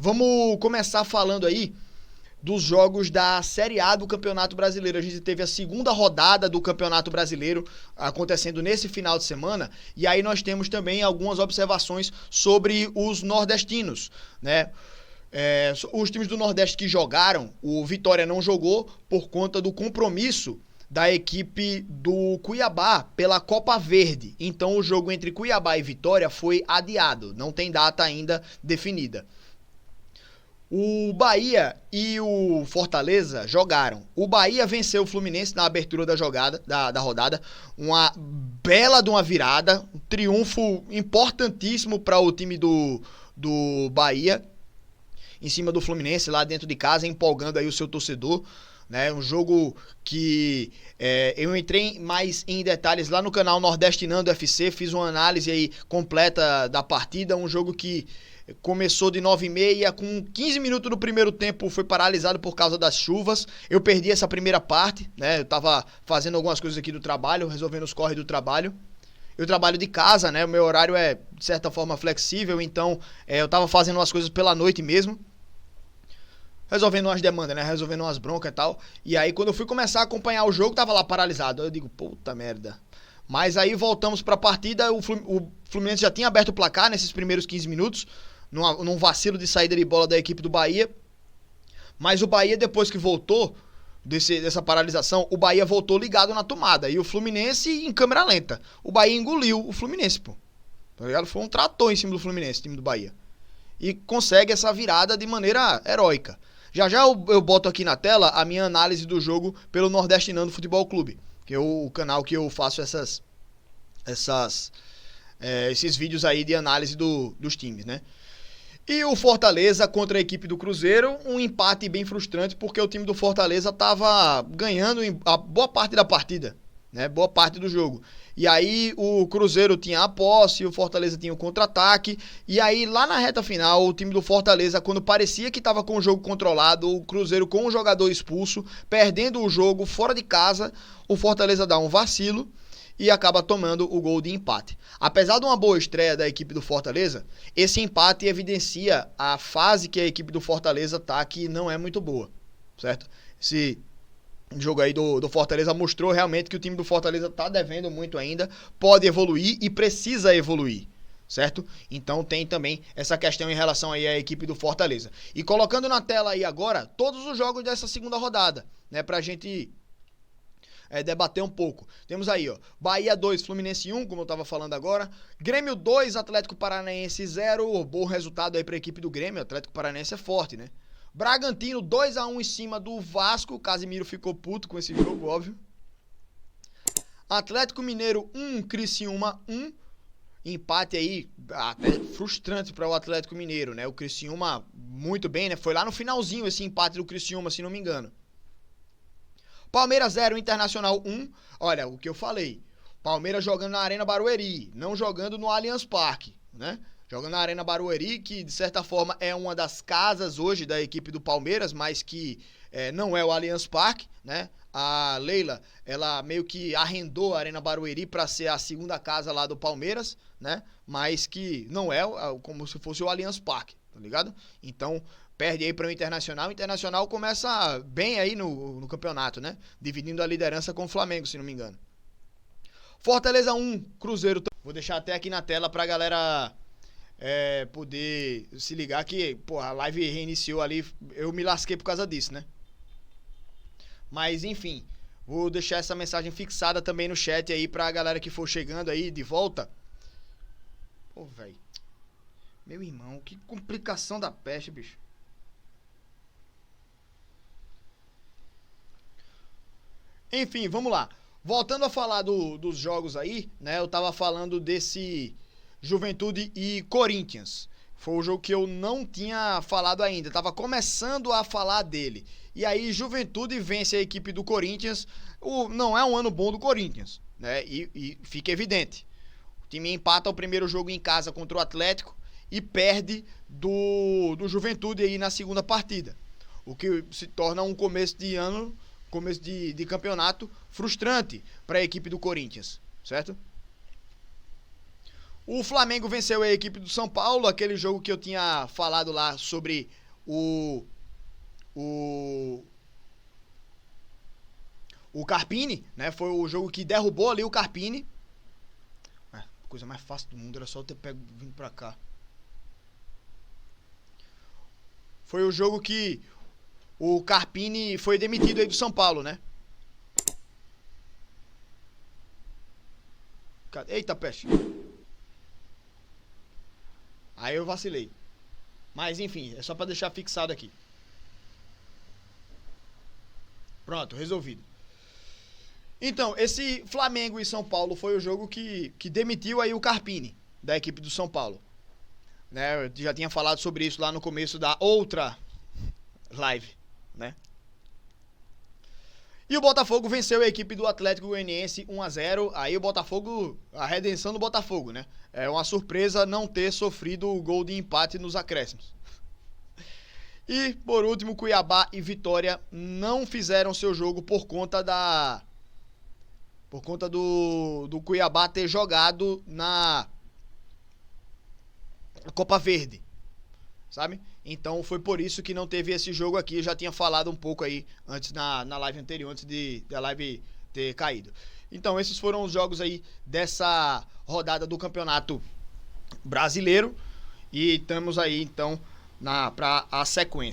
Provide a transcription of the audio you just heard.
Vamos começar falando aí dos jogos da Série A do Campeonato Brasileiro. A gente teve a segunda rodada do Campeonato Brasileiro acontecendo nesse final de semana, e aí nós temos também algumas observações sobre os nordestinos, né? Os times do Nordeste que jogaram, o Vitória não jogou por conta do compromisso da equipe do Cuiabá pela Copa Verde. Então o jogo entre Cuiabá e Vitória foi adiado, não tem data ainda definida. O Bahia e o Fortaleza jogaram. O Bahia venceu o Fluminense na abertura da rodada. Uma bela de uma virada. Um triunfo importantíssimo para o time do Bahia. Em cima do Fluminense, lá dentro de casa, empolgando aí o seu torcedor. Né? Um jogo que eu entrei mais em detalhes lá no canal Nordestinando FC. Fiz uma análise aí completa da partida. Um jogo que começou de 9h30, com 15 minutos do primeiro tempo foi paralisado por causa das chuvas. Eu perdi essa primeira parte, né? Eu tava fazendo algumas coisas aqui do trabalho, resolvendo os corre do trabalho. Eu trabalho de casa, né? O meu horário é, de certa forma, flexível, então eu tava fazendo umas coisas pela noite mesmo. Resolvendo umas demandas, né? Resolvendo umas broncas e tal. E aí, quando eu fui começar a acompanhar o jogo, tava lá paralisado. Aí eu digo, puta merda. Mas aí voltamos pra partida, o Fluminense já tinha aberto o placar nesses primeiros 15 minutos. Num vacilo de saída de bola da equipe do Bahia. Mas o Bahia, depois que voltou dessa paralisação, o Bahia voltou ligado na tomada. E o Fluminense em câmera lenta. O Bahia engoliu o Fluminense, pô. Tá ligado? Foi um trator em cima do Fluminense, time do Bahia. E consegue essa virada de maneira heróica. Já eu boto aqui na tela a minha análise do jogo pelo Nordestinando Futebol Clube. Que é o canal que eu faço esses vídeos aí de análise dos times, né? E o Fortaleza contra a equipe do Cruzeiro, um empate bem frustrante, porque o time do Fortaleza estava ganhando a boa parte da partida, né? Boa parte do jogo. E aí o Cruzeiro tinha a posse, o Fortaleza tinha o contra-ataque, e aí lá na reta final, o time do Fortaleza, quando parecia que estava com o jogo controlado, o Cruzeiro com o jogador expulso, perdendo o jogo fora de casa, o Fortaleza dá um vacilo e acaba tomando o gol de empate. Apesar de uma boa estreia da equipe do Fortaleza, esse empate evidencia a fase que a equipe do Fortaleza tá, que não é muito boa, certo? Esse jogo aí do Fortaleza mostrou realmente que o time do Fortaleza tá devendo muito ainda, pode evoluir e precisa evoluir, certo? Então tem também essa questão em relação aí à equipe do Fortaleza. E colocando na tela aí agora todos os jogos dessa segunda rodada, né, pra gente debater um pouco. Temos aí, ó, Bahia 2, Fluminense 1, como eu tava falando agora. Grêmio 2, Atlético Paranaense 0. Bom resultado aí pra equipe do Grêmio. O Atlético Paranaense é forte, né? Bragantino 2-1 em cima do Vasco. O Casimiro ficou puto com esse jogo, óbvio. Atlético Mineiro 1, Criciúma 1. Empate aí até frustrante para o Atlético Mineiro, né? O Criciúma muito bem, né? Foi lá no finalzinho esse empate do Criciúma, se não me engano. Palmeiras 0, Internacional 1. Olha, o que eu falei. Palmeiras jogando na Arena Barueri, não jogando no Allianz Parque, né? Jogando na Arena Barueri, que de certa forma é uma das casas hoje da equipe do Palmeiras, mas que não é o Allianz Parque, né? A Leila, ela meio que arrendou a Arena Barueri para ser a segunda casa lá do Palmeiras, né? Mas que não é como se fosse o Allianz Parque, tá ligado? Então perde aí para o Internacional. O Internacional começa bem aí no campeonato, né? Dividindo a liderança com o Flamengo, se não me engano. Fortaleza 1, Cruzeiro. Vou deixar até aqui na tela pra galera poder se ligar que, porra, a live reiniciou ali. Eu me lasquei por causa disso, né? Mas, enfim, vou deixar essa mensagem fixada também no chat aí pra galera que for chegando aí de volta. Pô, velho. Meu irmão, que complicação da peste, bicho. Enfim, vamos lá. Voltando a falar dos jogos aí, né? Eu tava falando desse Juventude e Corinthians. Foi o jogo que eu não tinha falado ainda. Tava começando a falar dele. E aí, Juventude vence a equipe do Corinthians. Não é um ano bom do Corinthians, né? E fica evidente. O time empata o primeiro jogo em casa contra o Atlético e perde do Juventude aí na segunda partida. O que se torna um começo de ano, começo de campeonato frustrante para a equipe do Corinthians, certo? O Flamengo venceu a equipe do São Paulo, aquele jogo que eu tinha falado lá sobre o Carpini, né? Foi o jogo que derrubou ali o Carpini. Coisa mais fácil do mundo, era só eu ter pego vindo pra cá. Foi o jogo que o Carpini foi demitido aí do São Paulo, né? Eita, peste. Aí eu vacilei. Mas enfim, é só pra deixar fixado aqui. Pronto, resolvido. Então, esse Flamengo e São Paulo foi o jogo que demitiu aí o Carpini, da equipe do São Paulo. Né? Eu já tinha falado sobre isso lá no começo da outra live, né? E o Botafogo venceu a equipe do Atlético Goianiense 1-0. Aí o Botafogo, a redenção do Botafogo, né? É uma surpresa não ter sofrido o gol de empate nos acréscimos. E, por último, Cuiabá e Vitória não fizeram seu jogo por conta do Cuiabá ter jogado na Copa Verde, sabe? Então foi por isso que não teve esse jogo aqui. Eu já tinha falado um pouco aí antes na live anterior, antes da live ter caído. Então esses foram os jogos aí dessa rodada do Campeonato Brasileiro. E estamos aí então para a sequência.